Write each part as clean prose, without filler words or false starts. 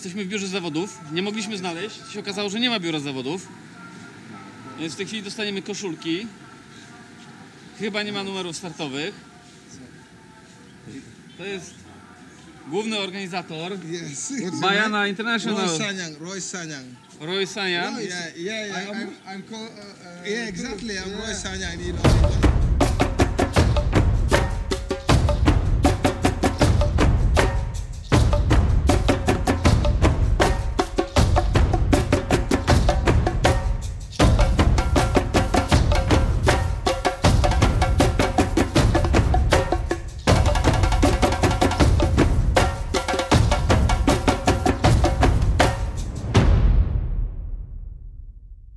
Jesteśmy w biurze zawodów, nie mogliśmy znaleźć, się okazało, że nie ma biura zawodów. Więc w tej chwili dostaniemy koszulki. Chyba nie ma numerów startowych. To jest główny organizator Yes. Bajana International. Roy Sanyang. Roy Sanyang. Yeah. I'm called. Yeah, exactly. I'm Roy Sanyang. You know.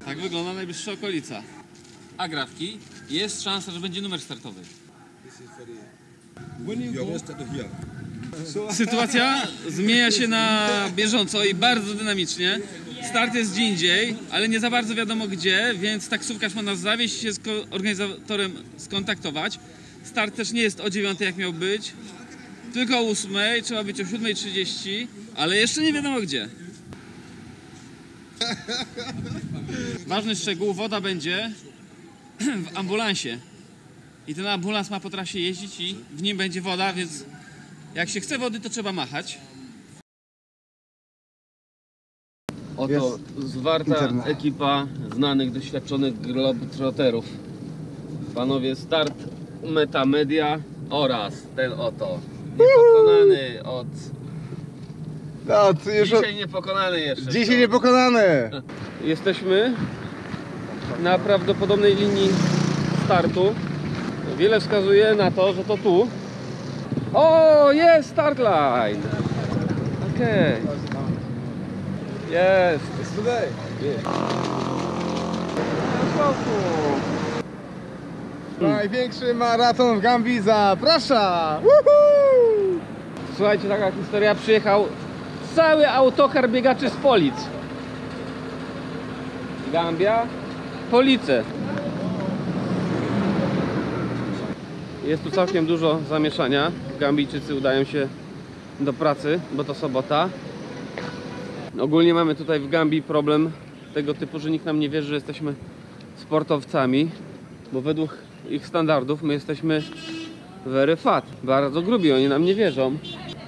Tak wygląda najbliższa okolica. A grafki jest szansa, że będzie numer startowy. Sytuacja zmienia się na bieżąco i bardzo dynamicznie. Start jest gdzie indziej, ale nie za bardzo wiadomo gdzie, więc taksówkarz ma nas zawieźć i się z organizatorem skontaktować. Start też nie jest o 9 jak miał być, tylko o 8, trzeba być o 7:30, ale jeszcze nie wiadomo gdzie. Ważny szczegół, woda będzie w ambulansie i ten ambulans ma po trasie jeździć i w nim będzie woda, więc jak się chce wody, to trzeba machać. Oto zwarta ekipa znanych, doświadczonych globetrotterów. Panowie Start Meta Media oraz ten oto niepokonany od... No, to już Dzisiaj niepokonany jeszcze. Dzisiaj niepokonany! Jesteśmy na prawdopodobnej linii startu. Wiele wskazuje na to, że to tu. O, jest start line! Okej. Jest. Tutaj! Największy maraton w Gambii zaprasza! Woohoo! Słuchajcie, taka historia. Przyjechał cały autokar biegaczy z Polic. Gambia, Police. Jest tu całkiem dużo zamieszania. Gambijczycy udają się do pracy, bo to sobota. Ogólnie mamy tutaj w Gambii problem tego typu, że nikt nam nie wierzy, że jesteśmy sportowcami, bo według ich standardów my jesteśmy very fat, bardzo grubi, oni nam nie wierzą.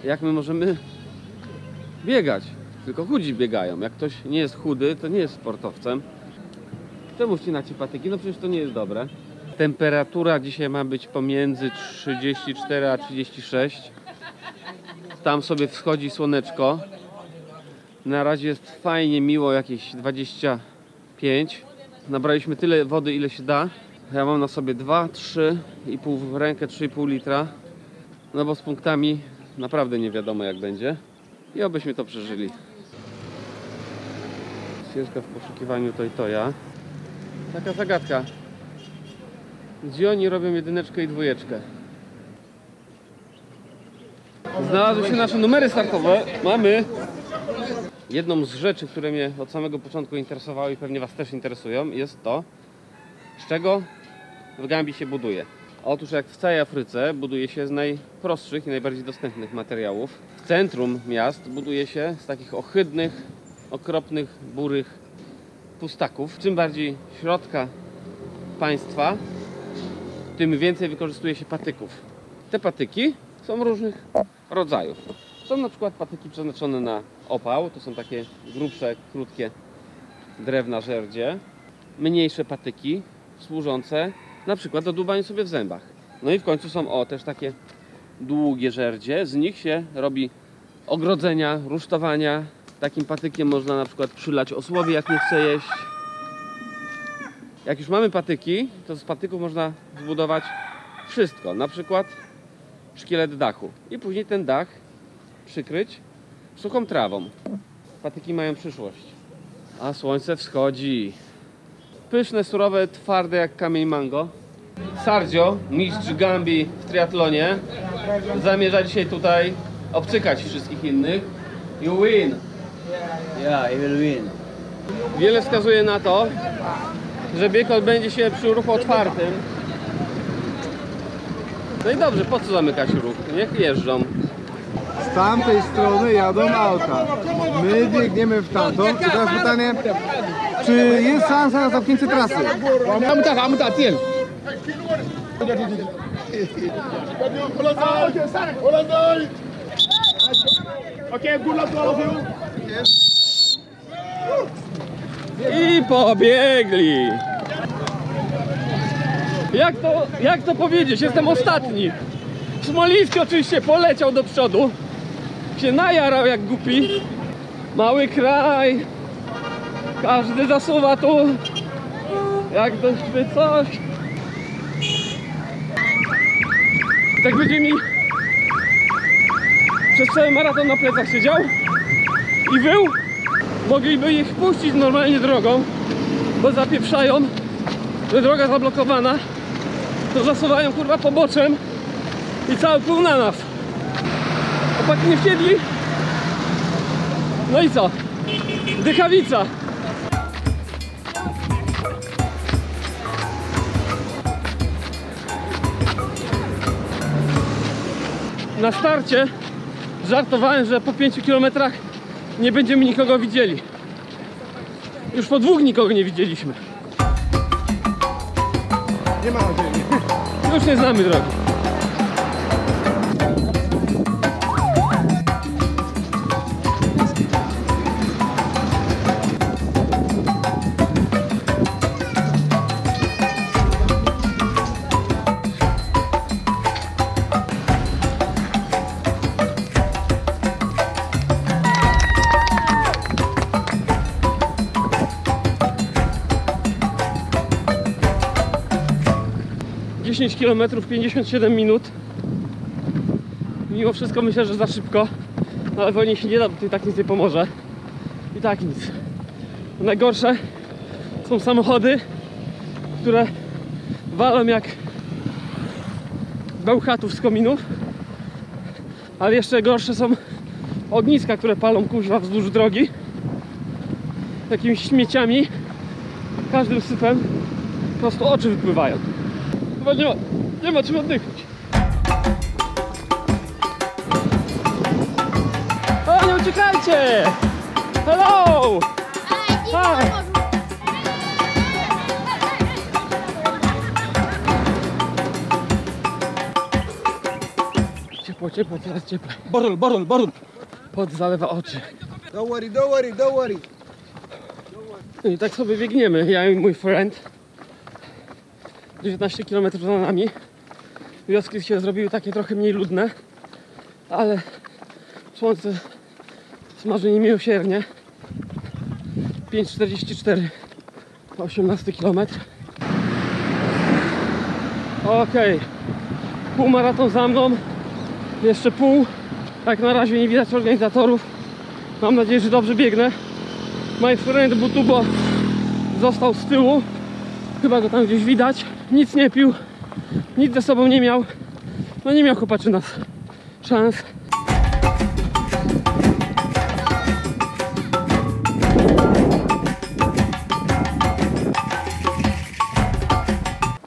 Jak my możemy biegać? Tylko chudzi biegają. Jak ktoś nie jest chudy, to nie jest sportowcem. Czemu wcinacie patyki? No przecież to nie jest dobre. Temperatura dzisiaj ma być pomiędzy 34 a 36. Tam sobie wschodzi słoneczko. Na razie jest fajnie, miło, jakieś 25. Nabraliśmy tyle wody, ile się da. Ja mam na sobie 2, 3,5 w rękę, 3,5 litra. No bo z punktami naprawdę nie wiadomo jak będzie. I obyśmy to przeżyli. Ścieżka w poszukiwaniu Toja. Taka zagadka. Gdzie oni robią jedyneczkę i dwójeczkę? Znalazły się nasze numery startowe. Mamy. Jedną z rzeczy, które mnie od samego początku interesowały i pewnie Was też interesują, jest to, z czego w Gambii się buduje. Otóż jak w całej Afryce buduje się z najprostszych i najbardziej dostępnych materiałów. W centrum miast buduje się z takich ohydnych, okropnych, burych pustaków. Czym bardziej środka państwa, tym więcej wykorzystuje się patyków. Te patyki są różnych rodzajów. Są na przykład patyki przeznaczone na opał, to są takie grubsze, krótkie drewna żerdzie. Mniejsze patyki służące na przykład do dłubania sobie w zębach. No i w końcu są też takie długie żerdzie, z nich się robi ogrodzenia, rusztowania. Takim patykiem można na przykład przylać osłowi, jak nie chce jeść. Jak już mamy patyki, to z patyków można zbudować wszystko, na przykład szkielet dachu i później ten dach przykryć suchą trawą. Patyki mają przyszłość. A słońce wschodzi. Pyszne, surowe, twarde jak kamień mango. Sardzio, mistrz Gambii w triatlonie, zamierza dzisiaj tutaj obcykać wszystkich innych. You win! Yeah, he will win. Wiele wskazuje na to, że bieg odbędzie się przy ruchu otwartym. No i dobrze, po co zamykać ruch? Niech jeżdżą. tamtej strony jadą auta. My biegniemy w tamtą. I teraz pytanie, czy jest szansa na zamknięcie trasy? I pobiegli. Jak to powiedzieć? Jestem ostatni. Smoliński oczywiście poleciał do przodu. Się najarał jak głupi. Mały kraj. Każdy zasuwa tu. Jak by coś. I tak będzie mi przez cały maraton na plecach siedział i wył. Mogliby ich puścić normalnie drogą, bo zapieprzają, że droga zablokowana, to zasuwają kurwa poboczem i cały pół na nas. Chłopaki nie wsiedli. No i co? Dychawica. Na starcie żartowałem, że po 5 kilometrach nie będziemy nikogo widzieli. Już po 2 nikogo nie widzieliśmy. Nie ma nadziei. Już nie znamy drogi. km 57 minut. Mimo wszystko myślę, że za szybko, ale wolniej się nie da, bo to i tak nic nie pomoże. I tak nic. Najgorsze są samochody, które walą jak bełchatów z kominów, ale jeszcze gorsze są ogniska, które palą kuźwa wzdłuż drogi jakimiś śmieciami, każdym sypem po prostu oczy wypływają. Chyba nie ma czym oddychać. O, nie uciekajcie! Hello! Hi! Ciepło, teraz ciepło. Borul! Pot zalewa oczy. Don't worry. No i tak sobie biegniemy, ja i mój friend. 19 km za nami. Wioski się zrobiły takie trochę mniej ludne, ale słońce smaży niemiłosiernie. 5,44 po 18 km. Okej, półmaraton za mną, jeszcze pół. Jak na razie nie widać organizatorów. Mam nadzieję, że dobrze biegnę. My friend Butubo został z tyłu. Chyba go tam gdzieś widać. Nic nie pił, nic ze sobą nie miał. No nie miał chłopaczy nas szans.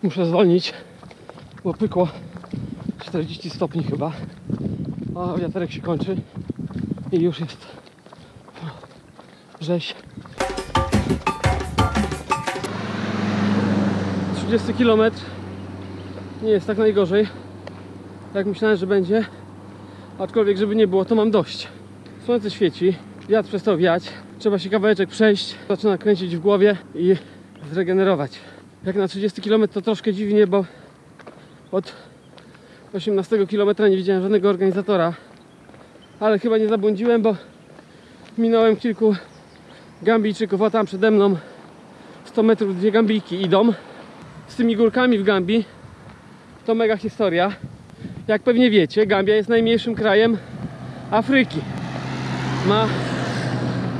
Muszę zwolnić, bo pykło 40 stopni chyba. A wiaterek się kończy i już jest rzeź. 30 km nie jest tak najgorzej, jak myślałem, że będzie, aczkolwiek żeby nie było, to mam dość. Słońce świeci, wiatr przestał wiać, trzeba się kawałeczek przejść, zaczyna kręcić w głowie i zregenerować. Jak na 30 km to troszkę dziwnie, bo od 18 km nie widziałem żadnego organizatora, ale chyba nie zabłądziłem, bo minąłem kilku Gambijczyków, a tam przede mną 100 metrów 2 Gambijki idą. Z tymi górkami w Gambii to mega historia. Jak pewnie wiecie, Gambia jest najmniejszym krajem Afryki. Ma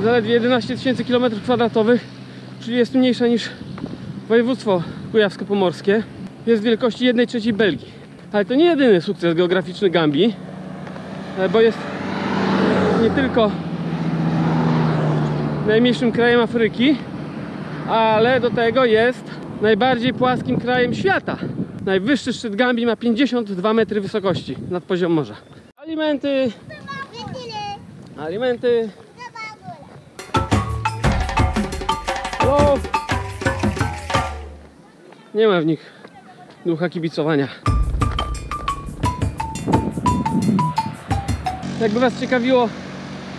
zaledwie 11 000 km², czyli jest mniejsza niż województwo kujawsko-pomorskie. Jest wielkości 1/3 Belgii. Ale to nie jedyny sukces geograficzny Gambii, bo jest nie tylko najmniejszym krajem Afryki, ale do tego jest najbardziej płaskim krajem świata. Najwyższy szczyt Gambii ma 52 metry wysokości nad poziom morza. Alimenty Alimenty. O! Nie ma w nich ducha kibicowania. Jakby was ciekawiło,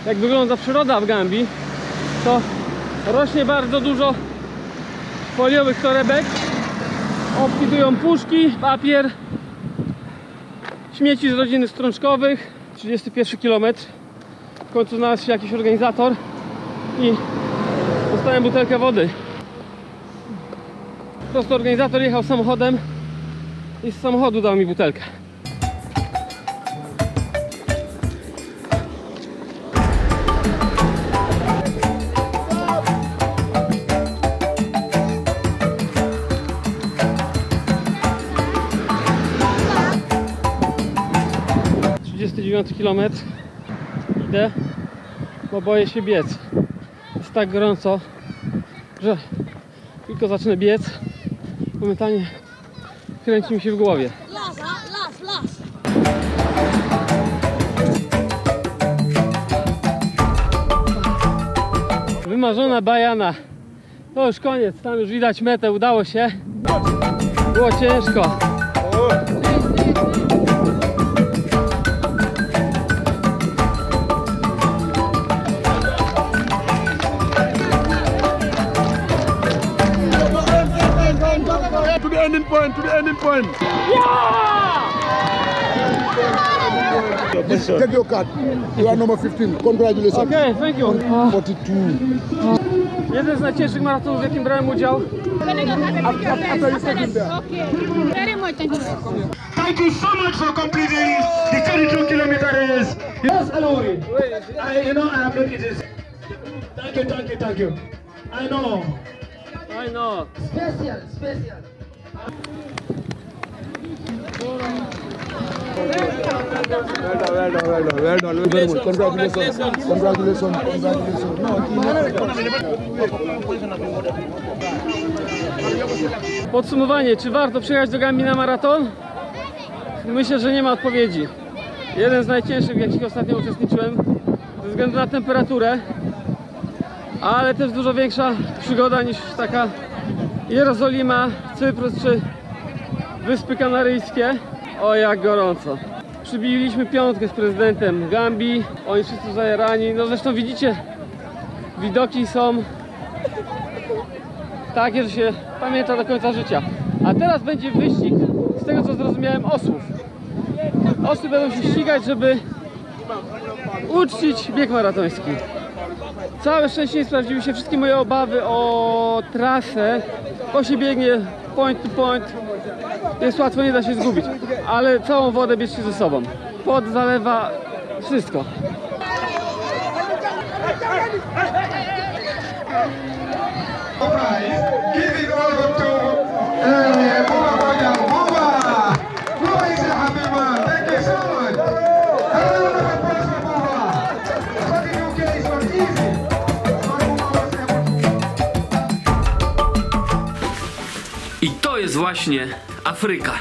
jak wygląda przyroda w Gambii, to rośnie bardzo dużo foliowych torebek. Obfitują puszki, papier, śmieci z rodziny strączkowych. 31 km. W końcu znalazł się jakiś organizator i dostałem butelkę wody. Po prostu organizator jechał samochodem i z samochodu dał mi butelkę. Kilometr. Idę, bo boję się biec. Jest tak gorąco, że tylko zacznę biec, momentalnie kręci mi się w głowie. Las. Wymarzona Bajana. To już koniec, tam już widać metę, udało się. Było ciężko. To the ending point, to the ending point. Take your card. You are number 15. Congratulations. Okej, thank you. 42. Jeden z najcięższych maratonów, w jakim brałem udział. Okay. Very much. Thank you. Thank you so much for completing the 32 kilometer race. Yes, Alori. I have looked at this. Thank you. I know. I know. Special. Well done. Very much. Congratulations. Podsumowanie, czy warto przyjechać do Gambii na maraton? Myślę, że nie ma odpowiedzi. Jeden z najcięższych, w jakich ostatnio uczestniczyłem, ze względu na temperaturę, ale też dużo większa przygoda niż taka Jerozolima, Cyprus czy Wyspy Kanaryjskie. O, jak gorąco. Przybiliśmy piątkę z prezydentem Gambii, oni wszyscy zajarani. No zresztą widzicie, widoki są takie, że się pamięta do końca życia. A teraz będzie wyścig, z tego co zrozumiałem, osłów. Osły będą się ścigać, żeby uczcić bieg maratoński. Całe szczęście nie sprawdziły się wszystkie moje obawy o trasę, bo się biegnie point to point. Jest łatwo, nie da się zgubić, ale całą wodę bierzcie ze sobą. Pot zalewa wszystko. Give it over to Buma Boya. Buma is a happy man. Thank you so much. Hello, Buma. Fucking UK is not easy. I to jest właśnie Afryka.